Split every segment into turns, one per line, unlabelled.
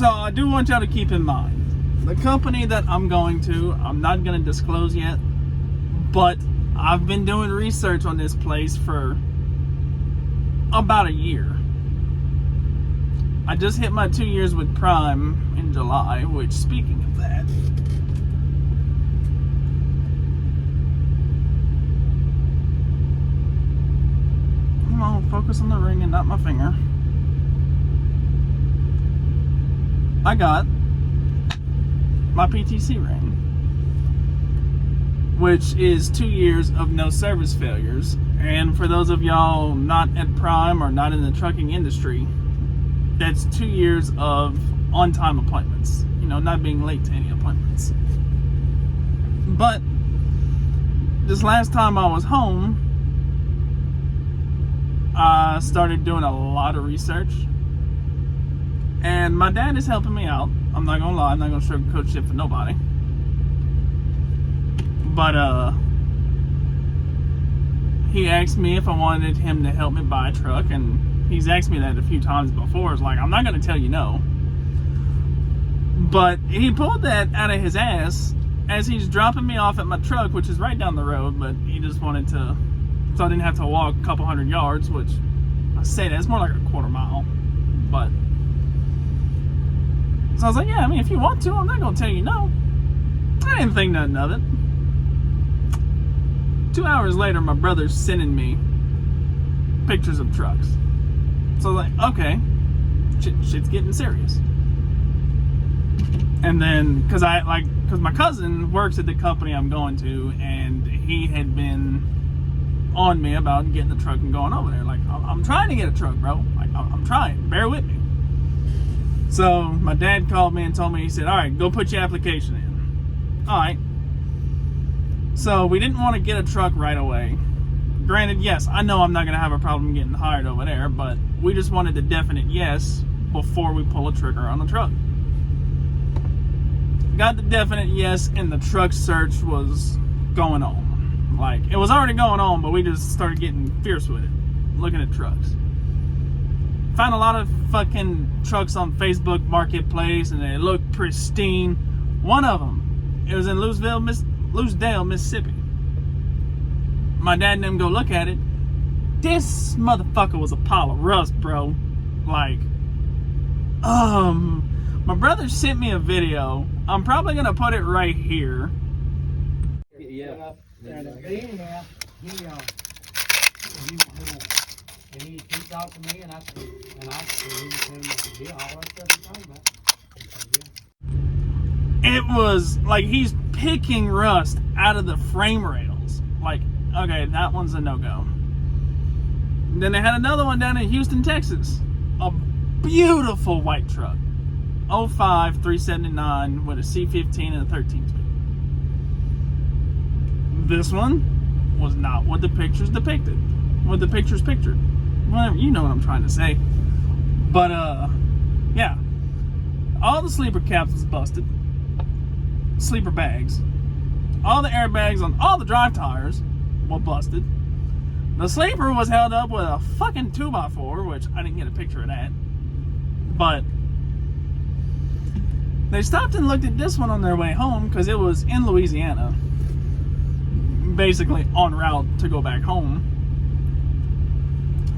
So I do want y'all to keep in mind, the company that I'm going to, I'm not going to disclose yet, but I've been doing research on this place for about a year. I just hit my 2 years with Prime in July, which, speaking of that, come on, focus on the ring and not my finger. I got my PTC ring, which is 2 years of no service failures. And for those of y'all not at Prime or not in the trucking industry, that's 2 years of on-time appointments. You know, not being late to any appointments. But this last time I was home, I started doing a lot of research. And my dad is helping me out. I'm not gonna lie, I'm not gonna sugarcoat shit for nobody. But he asked me if I wanted him to help me buy a truck, and he's asked me that a few times before. It's like, I'm not gonna tell you no. But he pulled that out of his ass as he's dropping me off at my truck, which is right down the road, but he just wanted to, so I didn't have to walk a couple hundred yards, which I say that's more like a quarter mile. But so I was like, yeah, I mean, if you want to, I'm not gonna tell you no. I didn't think nothing of it. 2 hours later, my brother's sending me pictures of trucks. So I was like, okay, shit's getting serious. And then, cause my cousin works at the company I'm going to, and he had been on me about getting the truck and going over there. Like, I'm trying to get a truck, bro. Like, I'm trying. Bear with me. So my dad called me and told me, he said, all right, go put your application in. All right. So we didn't want to get a truck right away. Granted, yes, I know I'm not going to have a problem getting hired over there, but we just wanted a definite yes before we pull a trigger on the truck. Got the definite yes, and the truck search was going on. Like, it was already going on, but we just started getting fierce with it, looking at trucks. Found a lot of fucking trucks on Facebook Marketplace, and they look pristine. One of them, it was in Lucedale, Mississippi. My dad and them go look at it. This motherfucker was a pile of rust, bro. Like, my brother sent me a video. I'm probably gonna put it right here.
Yeah. And he talked to me, and I said, he was telling me the deal, all that stuff he's talking about.
It was like he's picking rust out of the frame rails. Like, okay, that one's a no-go. Then they had another one down in Houston, Texas. A beautiful white truck. 05 379 with a C15 and a 13-speed. This one was not what the pictures depicted. What the pictures pictured. Whatever, you know what I'm trying to say. But yeah, all the sleeper caps was busted. Sleeper bags. All the airbags on all the drive tires were busted. The sleeper was held up with a fucking 2x4, which I didn't get a picture of that. But they stopped and looked at this one on their way home because it was in Louisiana, basically en route to go back home.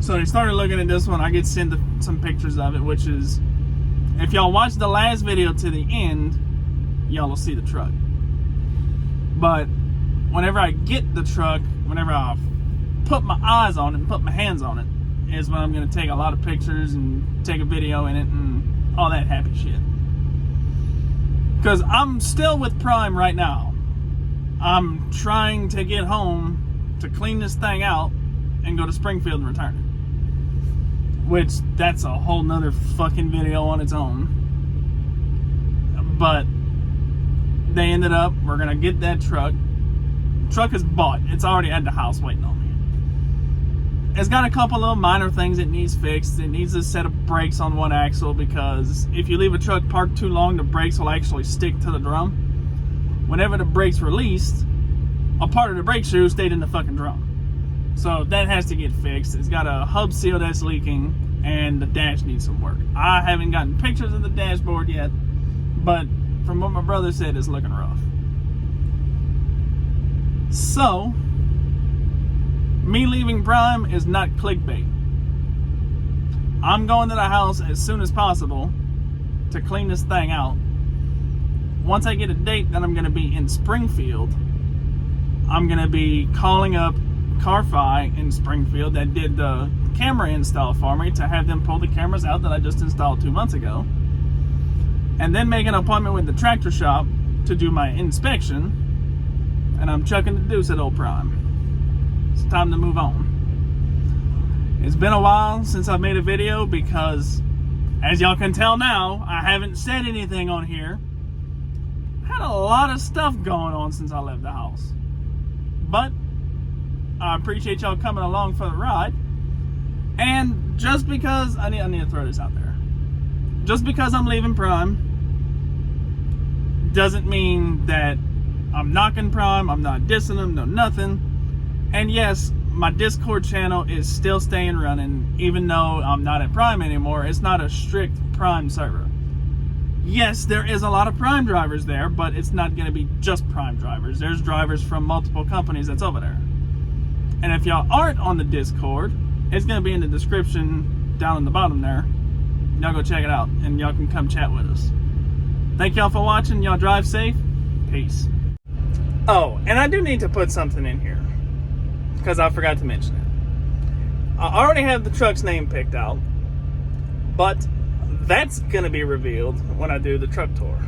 So they started looking at this one. I get sent some pictures of it, which is, if y'all watch the last video to the end, y'all will see the truck. But whenever I get the truck, whenever I put my eyes on it and put my hands on it, is when I'm going to take a lot of pictures and take a video in it and all that happy shit. Because I'm still with Prime right now. I'm trying to get home to clean this thing out and go to Springfield and return it. Which, that's a whole nother fucking video on its own. But they ended up, we're gonna get that truck. Truck is bought. It's already at the house waiting on me. It's got a couple little minor things it needs fixed. It needs a set of brakes on one axle, because if you leave a truck parked too long, the brakes will actually stick to the drum. Whenever the brakes released, a part of the brake shoe stayed in the fucking drum. So that has to get fixed. It's got a hub seal that's leaking. and the dash needs some work. I haven't gotten pictures of the dashboard yet, but from what my brother said, it's looking rough. So, me leaving Prime is not clickbait. I'm going to the house as soon as possible to clean this thing out. Once I get a date that I'm going to be in Springfield, I'm going to be calling up CarFi in Springfield that did the camera install for me to have them pull the cameras out that I just installed 2 months ago. And then make an appointment with the tractor shop to do my inspection. And I'm chucking the deuce at old Prime. It's time to move on. It's been a while since I've made a video because, as y'all can tell now, I haven't said anything on here. I had a lot of stuff going on since I left the house. But I appreciate y'all coming along for the ride. And just because, I need to throw this out there. Just because I'm leaving Prime doesn't mean that I'm knocking Prime, I'm not dissing them, no nothing. And yes, my Discord channel is still staying running, even though I'm not at Prime anymore. It's not a strict Prime server. Yes, there is a lot of Prime drivers there, but it's not going to be just Prime drivers. There's drivers from multiple companies that's over there. And if y'all aren't on the Discord, it's going to be in the description down in the bottom there. Y'all go check it out, and y'all can come chat with us. Thank y'all for watching. Y'all drive safe. Peace. Oh, and I do need to put something in here, because I forgot to mention it. I already have the truck's name picked out, but that's going to be revealed when I do the truck tour.